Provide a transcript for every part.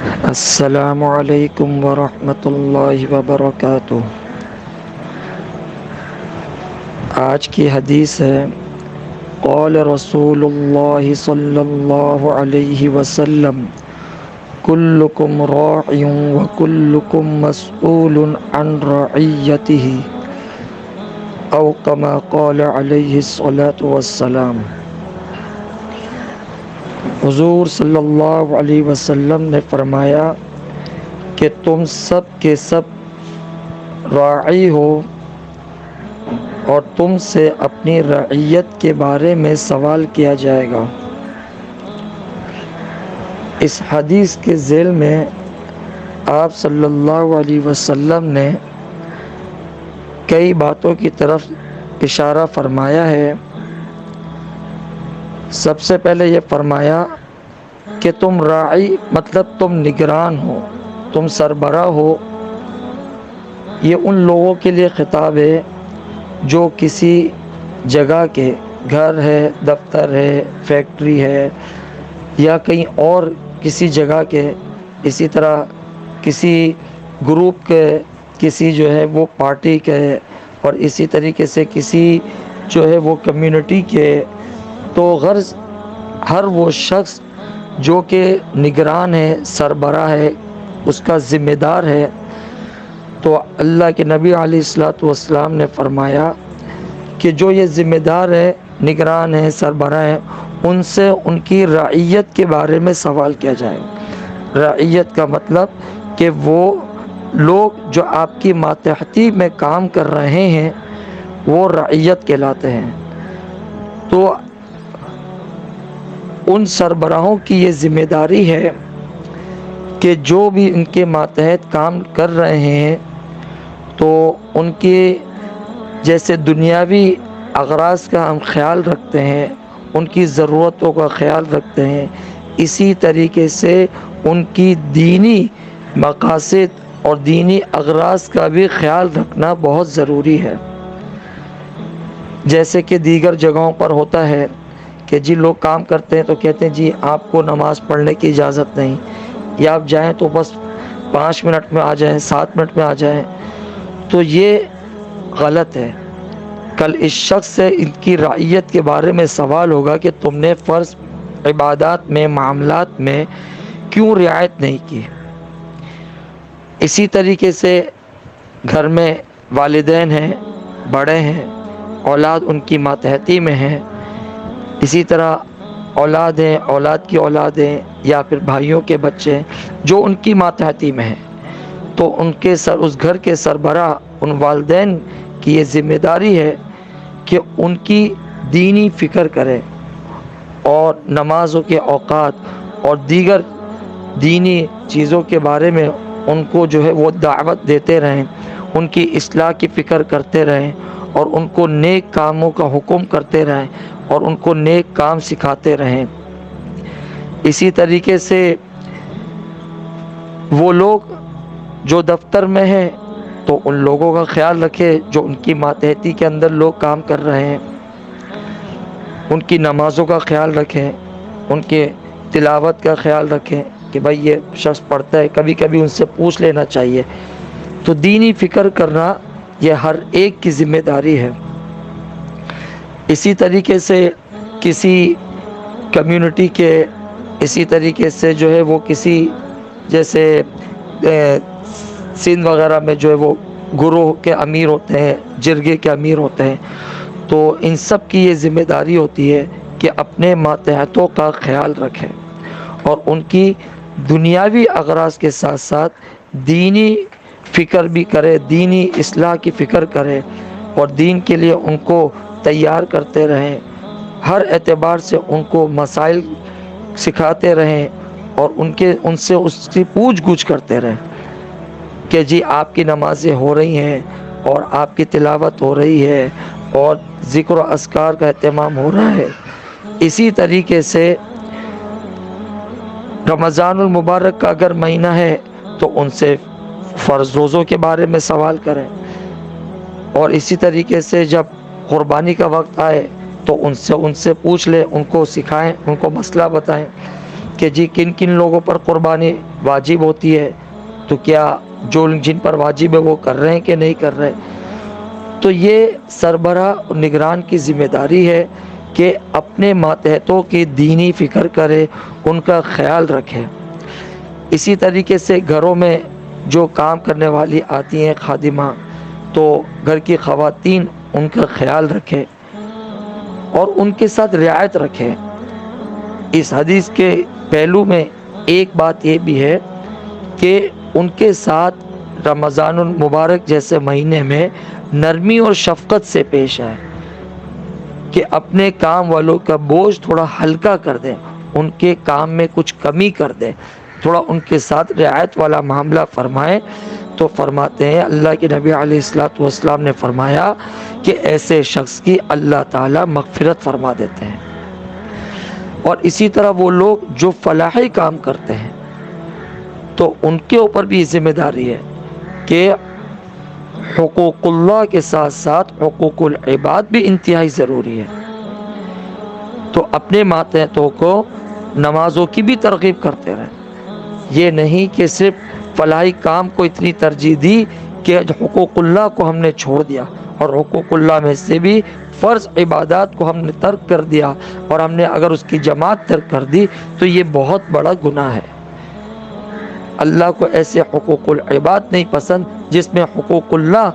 السلام علیکم ورحمۃ اللہ وبرکاتہ۔ آج کی حدیث ہے، قال رسول اللہ صلی اللہ علیہ وسلم کلکم راع وکلکم مسئول عن رعیتہ، او کما قال علیہ الصلاۃ والسلام۔ حضور صلی اللہ علیہ وسلم نے فرمایا کہ تم سب کے سب راعی ہو اور تم سے اپنی رعیت کے بارے میں سوال کیا جائے گا۔ اس حدیث کے ذیل میں آپ صلی اللہ علیہ وسلم نے کئی باتوں کی طرف اشارہ فرمایا ہے۔ سب سے پہلے یہ فرمایا کہ تم راعی مطلب تم نگران ہو، تم سربراہ ہو۔ یہ ان لوگوں کے لیے خطاب ہے جو کسی جگہ کے، گھر ہے، دفتر ہے، فیکٹری ہے، یا کہیں اور کسی جگہ کے، اسی طرح کسی گروپ کے، کسی جو ہے وہ پارٹی کے، اور اسی طریقے سے کسی جو ہے وہ کمیونٹی کے۔ تو غرض ہر وہ شخص جو کہ نگران ہے، سربراہ ہے، اس کا ذمہ دار ہے۔ تو اللہ کے نبی علیہ الصلوۃ والسلام نے فرمایا کہ جو یہ ذمہ دار ہے، نگران ہے، سربراہ ہے، ان سے ان کی رعیت کے بارے میں سوال کیا جائے۔ رعیت کا مطلب کہ وہ لوگ جو آپ کی ماتحتی میں کام کر رہے ہیں وہ رعیت کہلاتے ہیں۔ تو ان سربراہوں کی یہ ذمہ داری ہے کہ جو بھی ان کے ماتحت کام کر رہے ہیں تو ان کے جیسے دنیاوی اغراض کا ہم خیال رکھتے ہیں، ان کی ضرورتوں کا خیال رکھتے ہیں، اسی طریقے سے ان کی دینی مقاصد اور دینی اغراض کا بھی خیال رکھنا بہت ضروری ہے۔ جیسے کہ دیگر جگہوں پر ہوتا ہے کہ جی لوگ کام کرتے ہیں تو کہتے ہیں جی آپ کو نماز پڑھنے کی اجازت نہیں، یا آپ جائیں تو بس 5 منٹ میں آ جائیں، 7 منٹ میں آ جائیں۔ تو یہ غلط ہے۔ کل اس شخص سے ان کی رعیت کے بارے میں سوال ہوگا کہ تم نے فرض عبادات میں، معاملات میں کیوں رعایت نہیں کی۔ اسی طریقے سے گھر میں والدین ہیں، بڑے ہیں، اولاد ان کی ماتحتی میں ہیں، اسی طرح اولاد ہیں، اولاد کی اولادیں، یا پھر بھائیوں کے بچے جو ان کی ماتحتی میں ہیں، تو ان کے اس گھر کے سربراہ، ان والدین کی یہ ذمہ داری ہے کہ ان کی دینی فکر کرے اور نمازوں کے اوقات اور دیگر دینی چیزوں کے بارے میں ان کو جو ہے وہ دعوت دیتے رہیں، ان کی اصلاح کی فکر کرتے رہیں، اور ان کو نیک کاموں کا حکم کرتے رہیں، اور ان کو نیک کام سکھاتے رہیں۔ اسی طریقے سے وہ لوگ جو دفتر میں ہیں تو ان لوگوں کا خیال رکھے جو ان کی ماتحتی کے اندر لوگ کام کر رہے ہیں، ان کی نمازوں کا خیال رکھیں، ان کے تلاوت کا خیال رکھیں کہ بھائی یہ شخص پڑھتا ہے، کبھی کبھی ان سے پوچھ لینا چاہیے۔ تو دینی فکر کرنا یہ ہر ایک کی ذمہ داری ہے۔ اسی طریقے سے کسی کمیونٹی کے، اسی طریقے سے جو ہے وہ کسی جیسے سندھ وغیرہ میں جو ہے وہ گروہ کے امیر ہوتے ہیں، جرگے کے امیر ہوتے ہیں، تو ان سب کی یہ ذمہ داری ہوتی ہے کہ اپنے ماتحتوں کا خیال رکھیں اور ان کی دنیاوی اغراض کے ساتھ ساتھ دینی فکر بھی کرے، دینی اصلاح کی فکر کرے، اور دین کے لیے ان کو تیار کرتے رہیں، ہر اعتبار سے ان کو مسائل سکھاتے رہیں، اور ان سے اس کی پوچھ گچھ کرتے رہیں کہ جی آپ کی نمازیں ہو رہی ہیں، اور آپ کی تلاوت ہو رہی ہے، اور ذکر و اذکار کا اہتمام ہو رہا ہے۔ اسی طریقے سے رمضان المبارک کا اگر مہینہ ہے تو ان سے فرض روزوں کے بارے میں سوال کریں، اور اسی طریقے سے جب قربانی کا وقت آئے تو ان سے پوچھ لیں، ان کو سکھائیں، ان کو مسئلہ بتائیں کہ جی کن کن لوگوں پر قربانی واجب ہوتی ہے، تو کیا جو جن پر واجب ہے وہ کر رہے ہیں کہ نہیں کر رہے. تو یہ سربراہ اور نگران کی ذمہ داری ہے کہ اپنے ماتحتوں کی دینی فکر کرے، ان کا خیال رکھے. اسی طریقے سے گھروں میں جو کام کرنے والی آتی ہیں خادمہ، تو گھر کی خواتین ان کا خیال رکھے اور ان کے ساتھ رعایت رکھے. اس حدیث کے پہلو میں ایک بات یہ بھی ہے کہ ان کے ساتھ رمضان المبارک جیسے مہینے میں نرمی اور شفقت سے پیش آئے، کہ اپنے کام والوں کا بوجھ تھوڑا ہلکا کر دیں، ان کے کام میں کچھ کمی کر دیں، تھوڑا ان کے ساتھ رعایت والا معاملہ فرمائیں. تو فرماتے ہیں اللہ کے نبی علیہ الصلوۃ والسلام نے فرمایا کہ ایسے شخص کی اللہ تعالیٰ مغفرت فرما دیتے ہیں. اور اسی طرح وہ لوگ جو فلاحی کام کرتے ہیں تو ان کے اوپر بھی ذمہ داری ہے کہ حقوق اللہ کے ساتھ ساتھ حقوق العباد بھی انتہائی ضروری ہے. تو اپنے ماتحتوں کو نمازوں کی بھی ترغیب کرتے رہیں. یہ نہیں کہ صرف فلاحی کام کو اتنی ترجیح دی کہ حقوق اللہ کو ہم نے چھوڑ دیا، اور حقوق اللہ میں سے بھی فرض عبادات کو ہم نے ترک کر دیا، اور ہم نے اگر اس کی جماعت ترک کر دی تو یہ بہت بڑا گناہ ہے. اللہ کو ایسے حقوق العباد نہیں پسند جس میں حقوق اللہ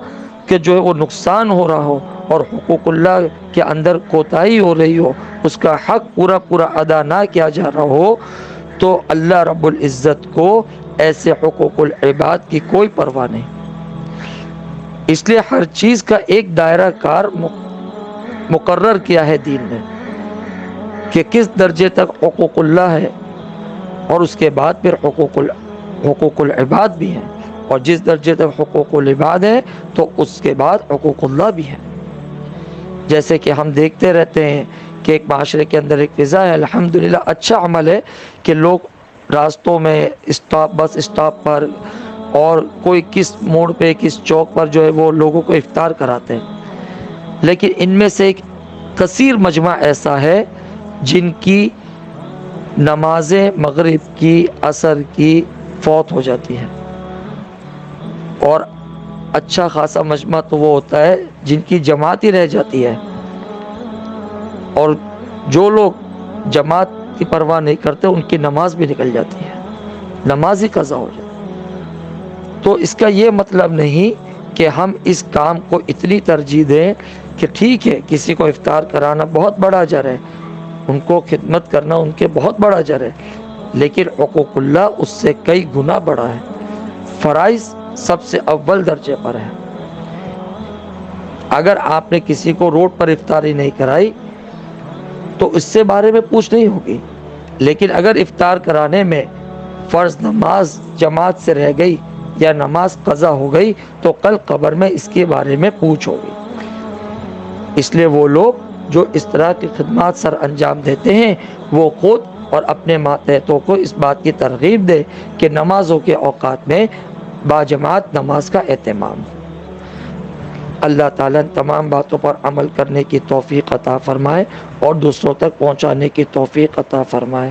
کے جو ہے وہ نقصان ہو رہا ہو اور حقوق اللہ کے اندر کوتاہی ہو رہی ہو، اس کا حق پورا پورا ادا نہ کیا جا رہا ہو. تو اللہ رب العزت کو ایسے حقوق العباد کی کوئی پرواہ نہیں. اس لیے ہر چیز کا ایک دائرہ کار مقرر کیا ہے دین نے کہ کس درجے تک حقوق اللہ ہے، اور اس کے بعد پھر حقوق العباد بھی ہیں، اور جس درجے تک حقوق العباد ہے تو اس کے بعد حقوق اللہ بھی ہے. جیسے کہ ہم دیکھتے رہتے ہیں کہ ایک معاشرے کے اندر ایک فضا ہے، الحمدللہ اچھا عمل ہے کہ لوگ راستوں میں بس اسٹاپ پر اور کوئی کس موڑ پہ کس چوک پر جو ہے وہ لوگوں کو افطار کراتے ہیں. لیکن ان میں سے ایک کثیر مجمع ایسا ہے جن کی نمازیں مغرب کی عصر کی فوت ہو جاتی ہیں، اور اچھا خاصا مجمع تو وہ ہوتا ہے جن کی جماعت ہی رہ جاتی ہے، اور جو لوگ جماعت کی پرواہ نہیں کرتے ان کی نماز بھی نکل جاتی ہے، نماز ہی قضا ہو جاتی ہے. تو اس کا یہ مطلب نہیں کہ ہم اس کام کو اتنی ترجیح دیں کہ ٹھیک ہے کسی کو افطار کرانا بہت بڑا اجر ہے، ان کو خدمت کرنا ان کے بہت بڑا اجر ہے، لیکن حقوق اللہ اس سے کئی گنا بڑا ہے. فرائض سب سے اول درجے پر ہے. اگر آپ نے کسی کو روڈ پر افطاری نہیں کرائی تو اس سے بارے میں پوچھ نہیں ہوگی، لیکن اگر افطار کرانے میں فرض نماز جماعت سے رہ گئی یا نماز قضا ہو گئی تو کل قبر میں اس کے بارے میں پوچھ ہوگی. اس لیے وہ لوگ جو اس طرح کی خدمات سر انجام دیتے ہیں وہ خود اور اپنے ماتحتوں کو اس بات کی ترغیب دے کہ نمازوں کے اوقات میں باجماعت نماز کا اہتمام. اللہ تعالیٰ تمام باتوں پر عمل کرنے کی توفیق عطا فرمائے اور دوسروں تک پہنچانے کی توفیق عطا فرمائے.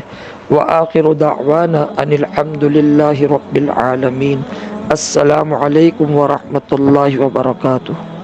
وآخر دعوانا ان الحمد للہ رب العالمین. السلام علیکم ورحمۃ اللہ وبرکاتہ.